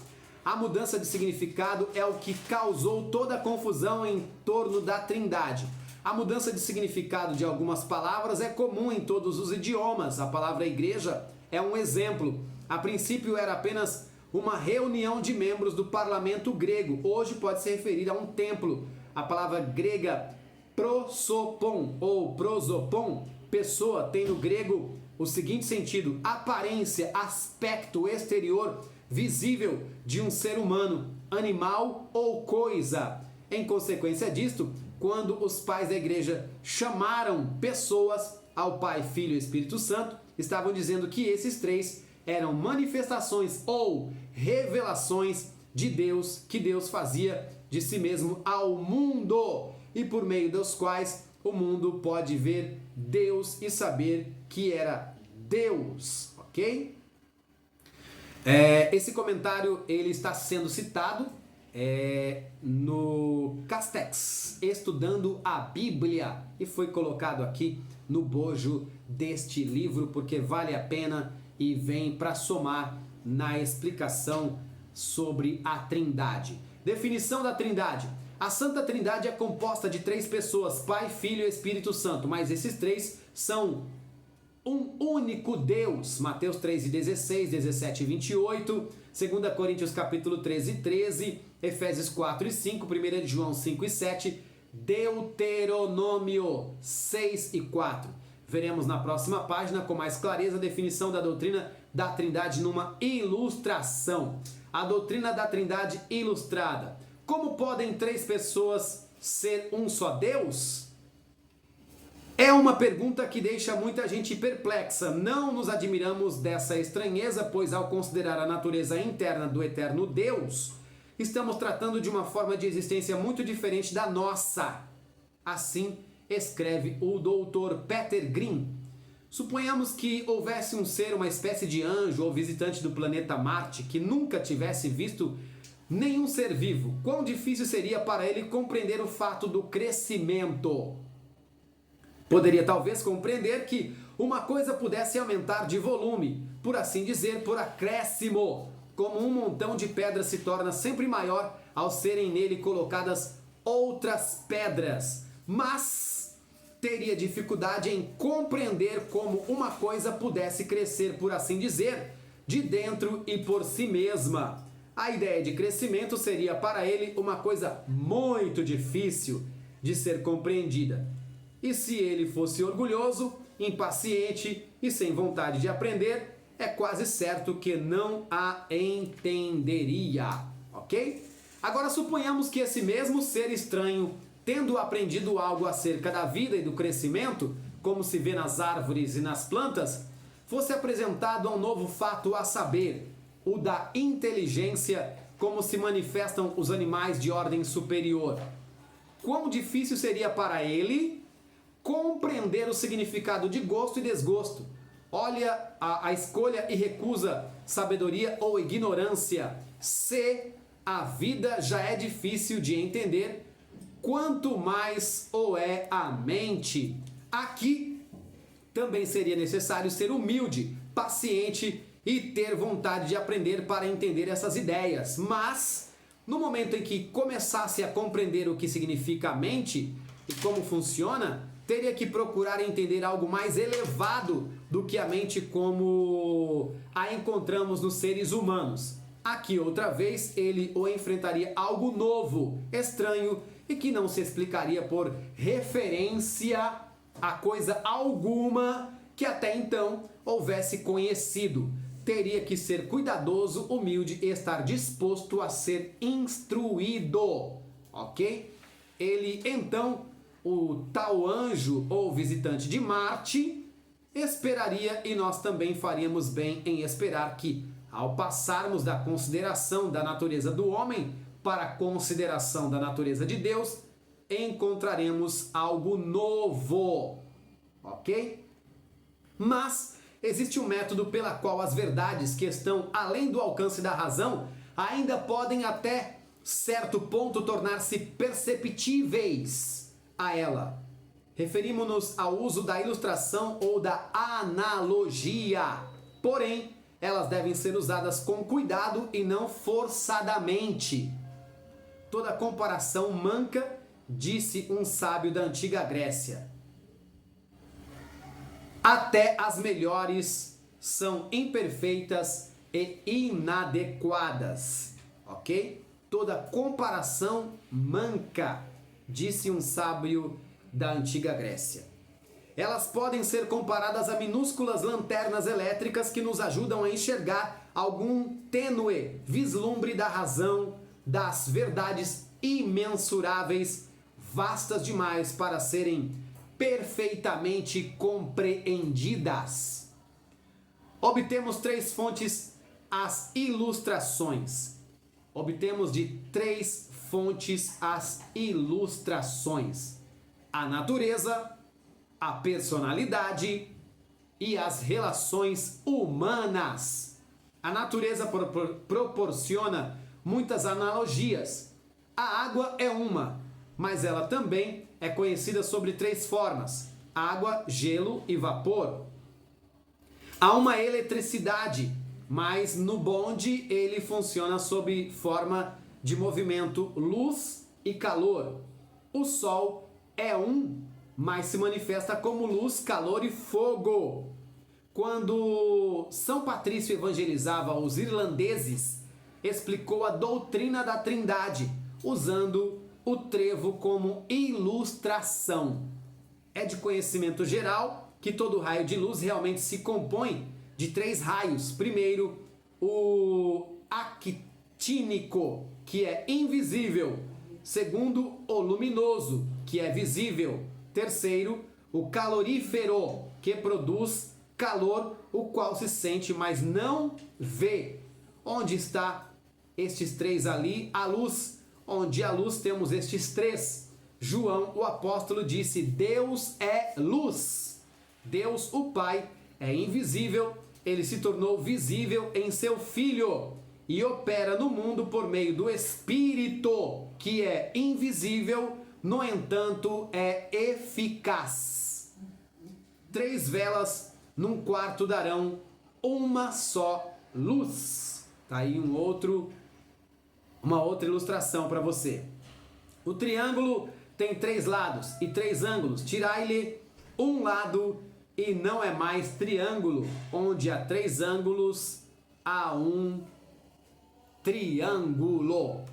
A mudança de significado é o que causou toda a confusão em torno da Trindade. A mudança de significado de algumas palavras é comum em todos os idiomas. A palavra igreja é um exemplo. A princípio era apenas uma reunião de membros do parlamento grego. Hoje pode se referir a um templo. A palavra grega prosopon ou prosopon, pessoa, tem no grego o seguinte sentido: aparência, aspecto exterior, visível de um ser humano, animal ou coisa. Em consequência disto, quando os pais da igreja chamaram pessoas ao Pai, Filho e Espírito Santo, estavam dizendo que esses três eram manifestações ou revelações de Deus, que Deus fazia de si mesmo ao mundo, e por meio dos quais o mundo pode ver Deus e saber que era Deus, ok? Esse comentário ele está sendo citado no Castex, estudando a Bíblia, e foi colocado aqui no bojo deste livro porque vale a pena e vem para somar na explicação sobre a Trindade. Definição da Trindade: a Santa Trindade é composta de três pessoas, Pai, Filho e Espírito Santo, mas esses três são um único Deus. Mateus 3:16, 17 e 28, 2 Coríntios capítulo 13, Efésios 4:5, 1 João 5:7, Deuteronômio 6:4. Veremos na próxima página com mais clareza a definição da doutrina da Trindade numa ilustração. A doutrina da Trindade ilustrada. Como podem três pessoas ser um só Deus? É uma pergunta que deixa muita gente perplexa. Não nos admiramos dessa estranheza, pois ao considerar a natureza interna do eterno Deus, estamos tratando de uma forma de existência muito diferente da nossa. Assim escreve o Dr. Peter Green. Suponhamos que houvesse um ser, uma espécie de anjo ou visitante do planeta Marte, que nunca tivesse visto nenhum ser vivo. Quão difícil seria para ele compreender o fato do crescimento? Poderia talvez compreender que uma coisa pudesse aumentar de volume, por assim dizer, por acréscimo, como um montão de pedras se torna sempre maior ao serem nele colocadas outras pedras, mas teria dificuldade em compreender como uma coisa pudesse crescer, por assim dizer, de dentro e por si mesma. A ideia de crescimento seria para ele uma coisa muito difícil de ser compreendida. E se ele fosse orgulhoso, impaciente e sem vontade de aprender, é quase certo que não a entenderia, ok? Agora suponhamos que esse mesmo ser estranho, tendo aprendido algo acerca da vida e do crescimento, como se vê nas árvores e nas plantas, fosse apresentado a um novo fato, a saber, o da inteligência, como se manifestam os animais de ordem superior. Quão difícil seria para ele compreender o significado de gosto e desgosto. Olha a escolha e recusa, sabedoria ou ignorância. Se a vida já é difícil de entender, quanto mais o é a mente. Aqui também seria necessário ser humilde, paciente e ter vontade de aprender para entender essas ideias. Mas, no momento em que começasse a compreender o que significa a mente e como funciona, teria que procurar entender algo mais elevado do que a mente como a encontramos nos seres humanos. Aqui, outra vez, ele ou enfrentaria algo novo, estranho e que não se explicaria por referência a coisa alguma que até então houvesse conhecido. Teria que ser cuidadoso, humilde e estar disposto a ser instruído, ok? Ele, então, o tal anjo ou visitante de Marte, esperaria, e nós também faríamos bem em esperar que, ao passarmos da consideração da natureza do homem para a consideração da natureza de Deus, encontraremos algo novo. ok? Mas existe um método pela qual as verdades que estão além do alcance da razão ainda podem até certo ponto tornar-se perceptíveis a ela. Referimos-nos ao uso da ilustração ou da analogia. Porém, elas devem ser usadas com cuidado e não forçadamente. Toda comparação manca, disse um sábio da antiga Grécia. Até as melhores são imperfeitas e inadequadas, ok? Toda comparação manca, disse um sábio da antiga Grécia. Elas podem ser comparadas a minúsculas lanternas elétricas que nos ajudam a enxergar algum tênue vislumbre da razão, das verdades imensuráveis, vastas demais para serem perfeitamente compreendidas. Obtemos 3 fontes as ilustrações. Obtemos de 3 fontes as ilustrações: a natureza, a personalidade e as relações humanas. A natureza proporciona muitas analogias. A água é uma, mas ela também é conhecida sobre 3 formas: água, gelo e vapor. Há uma eletricidade, mas no bonde ele funciona sob forma de movimento, luz e calor. O sol é um, mas se manifesta como luz, calor e fogo. Quando São Patrício evangelizava os irlandeses, explicou a doutrina da Trindade, usando o trevo como ilustração. É de conhecimento geral que todo raio de luz realmente se compõe de 3 raios. Primeiro, o actínico, que é invisível. Segundo, o luminoso, que é visível. Terceiro, o calorífero, que produz calor, o qual se sente, mas não vê. Onde está estes 3 ali? A luz. Onde a luz temos estes 3. João, o apóstolo, disse: Deus é luz. Deus, o Pai, é invisível. Ele se tornou visível em seu Filho e opera no mundo por meio do Espírito, que é invisível, no entanto, é eficaz. 3 velas num quarto darão uma só luz. Tá aí uma outra ilustração para você. O triângulo tem 3 lados e 3 ângulos. Tirai-lhe um lado e não é mais triângulo. Onde há 3 ângulos, há um triângulo.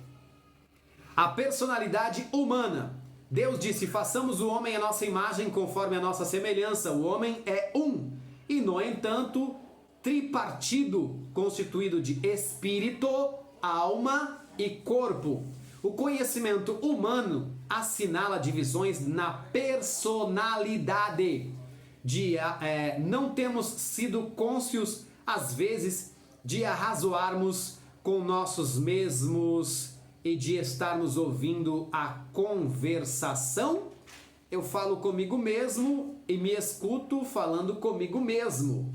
A personalidade humana. Deus disse: façamos o homem à nossa imagem, conforme a nossa semelhança. O homem é um, e no entanto, tripartido, constituído de espírito, alma e corpo. O conhecimento humano assinala divisões na personalidade. Não temos sido cônscios, às vezes, de arrazoarmos com nossos mesmos e de estarmos ouvindo a conversação. Eu falo comigo mesmo e me escuto falando comigo mesmo.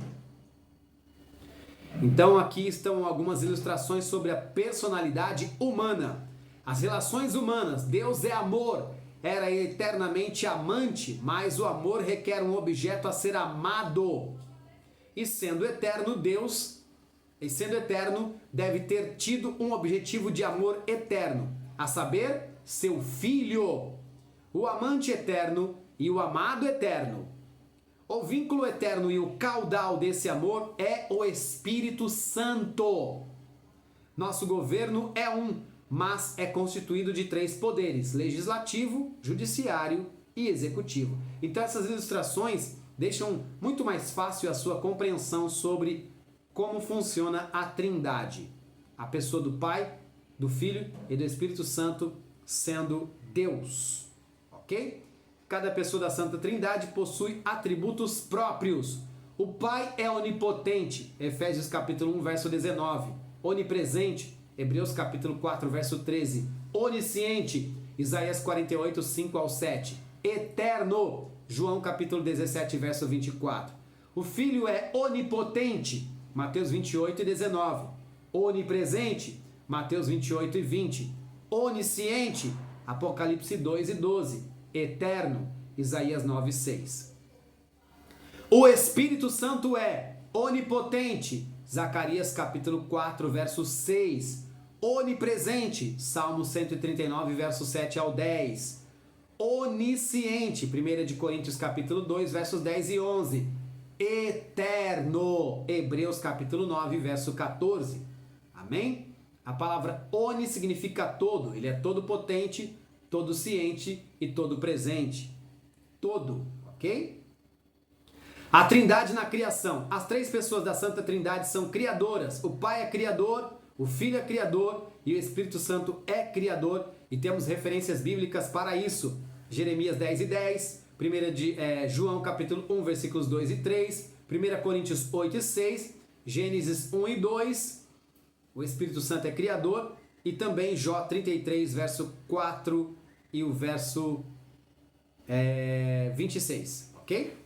Então aqui estão algumas ilustrações sobre a personalidade humana. As relações humanas. Deus é amor, era eternamente amante, mas o amor requer um objeto a ser amado. E sendo eterno, deve ter tido um objetivo de amor eterno, a saber, seu Filho. O amante eterno e o amado eterno. O vínculo eterno e o caudal desse amor é o Espírito Santo. Nosso governo é um, mas é constituído de 3 poderes: legislativo, judiciário e executivo. Então essas ilustrações deixam muito mais fácil a sua compreensão sobre como funciona a Trindade. A pessoa do Pai, do Filho e do Espírito Santo sendo Deus. Ok? Cada pessoa da Santa Trindade possui atributos próprios. O Pai é onipotente, Efésios capítulo 1, verso 19. Onipresente, Hebreus capítulo 4, verso 13. Onisciente, Isaías 48, 5 ao 7. Eterno, João capítulo 17, verso 24. O Filho é onipotente, Mateus 28 e 19. Onipresente, Mateus 28 e 20. Onisciente, Apocalipse 2 e 12. Eterno, Isaías 9 e 6. O Espírito Santo é onipotente, Zacarias capítulo 4, verso 6. Onipresente, Salmo 139, verso 7 ao 10. Onisciente, 1 de Coríntios capítulo 2, versos 10 e 11. Eterno, Hebreus capítulo 9, verso 14. Amém? A palavra oni significa todo, ele é todo potente, todo ciente e todo presente. Todo, ok? A Trindade na criação. As três pessoas da Santa Trindade são criadoras. O Pai é criador, o Filho é criador e o Espírito Santo é criador. E temos referências bíblicas para isso. Jeremias 10 e 10, João capítulo 1, versículos 2 e 3, 1 Coríntios 8 e 6, Gênesis 1 e 2, o Espírito Santo é criador, e também Jó 33, verso 4 e o verso 26, ok?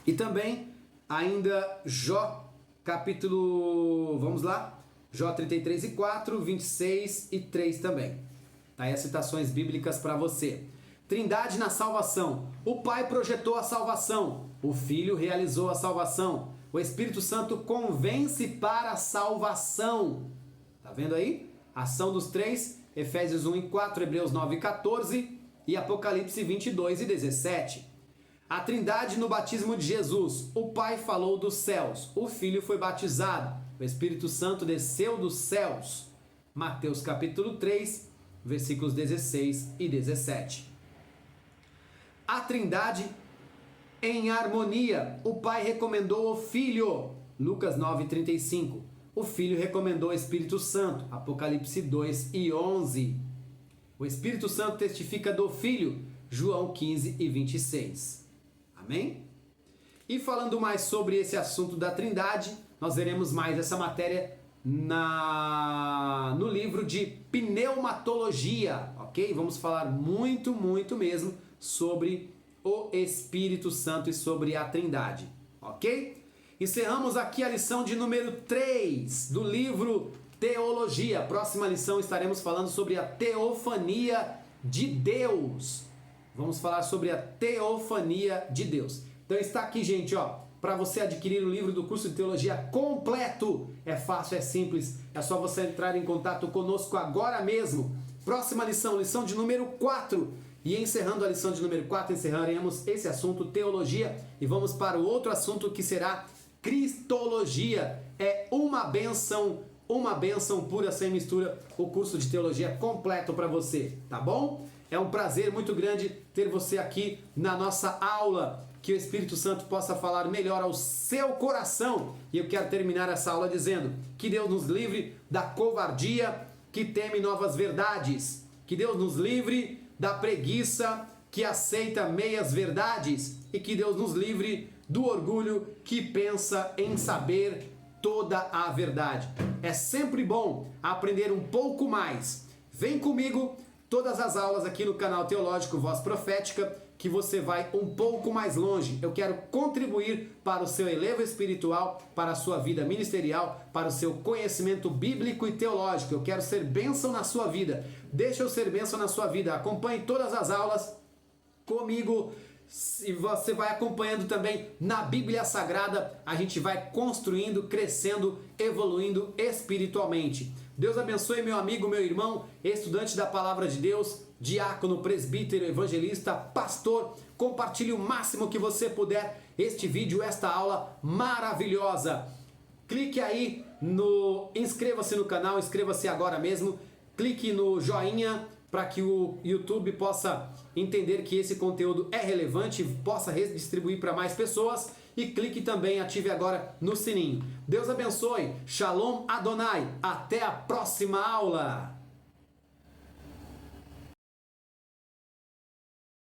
E também ainda Jó capítulo, vamos lá, Jó 33 e 4, 26 e 3 também. Tá aí as citações bíblicas para você. Trindade na salvação. O Pai projetou a salvação. O Filho realizou a salvação. O Espírito Santo convence para a salvação. Tá vendo aí? Ação dos três. Efésios 1 e 4, Hebreus 9 e 14 e Apocalipse 22 e 17. A Trindade no batismo de Jesus. O Pai falou dos céus. O Filho foi batizado. O Espírito Santo desceu dos céus. Mateus capítulo 3, versículos 16 e 17. A Trindade em harmonia. O Pai recomendou o Filho. Lucas 9:35. O Filho recomendou o Espírito Santo. Apocalipse 2 e 11. O Espírito Santo testifica do Filho. João 15 e 26. Amém? E falando mais sobre esse assunto da Trindade, nós veremos mais essa matéria no livro de Pneumatologia, ok? Vamos falar muito mesmo sobre o Espírito Santo e sobre a Trindade, ok? Encerramos aqui a lição de número 3 do livro Teologia. Próxima lição estaremos falando sobre a teofania de Deus. Vamos falar sobre a teofania de Deus. Então está aqui, gente, ó, para você adquirir o livro do curso de teologia completo. É fácil, é simples, é só você entrar em contato conosco agora mesmo. Próxima lição, lição de número 4. E encerrando a lição de número 4, encerraremos esse assunto, teologia, e vamos para o outro assunto que será cristologia. É uma bênção pura, sem mistura, o curso de teologia completo para você, tá bom? É um prazer muito grande ter você aqui na nossa aula, que o Espírito Santo possa falar melhor ao seu coração. E eu quero terminar essa aula dizendo que Deus nos livre da covardia que teme novas verdades, que Deus nos livre da preguiça que aceita meias verdades e que Deus nos livre do orgulho que pensa em saber toda a verdade. É sempre bom aprender um pouco mais. Vem comigo todas as aulas aqui no canal Teológico Voz Profética, que você vai um pouco mais longe. Eu quero contribuir para o seu elevo espiritual, para a sua vida ministerial, para o seu conhecimento bíblico e teológico. Eu quero ser bênção na sua vida. Deixa eu ser bênção na sua vida. Acompanhe todas as aulas comigo. E você vai acompanhando também na Bíblia Sagrada. A gente vai construindo, crescendo, evoluindo espiritualmente. Deus abençoe meu amigo, meu irmão, estudante da Palavra de Deus, diácono, presbítero, evangelista, pastor. Compartilhe o máximo que você puder este vídeo, esta aula maravilhosa. Clique aí no inscreva-se no canal, inscreva-se agora mesmo. Clique no joinha para que o YouTube possa entender que esse conteúdo é relevante e possa redistribuir para mais pessoas. E clique também, ative agora no sininho. Deus abençoe. Shalom Adonai. Até a próxima aula.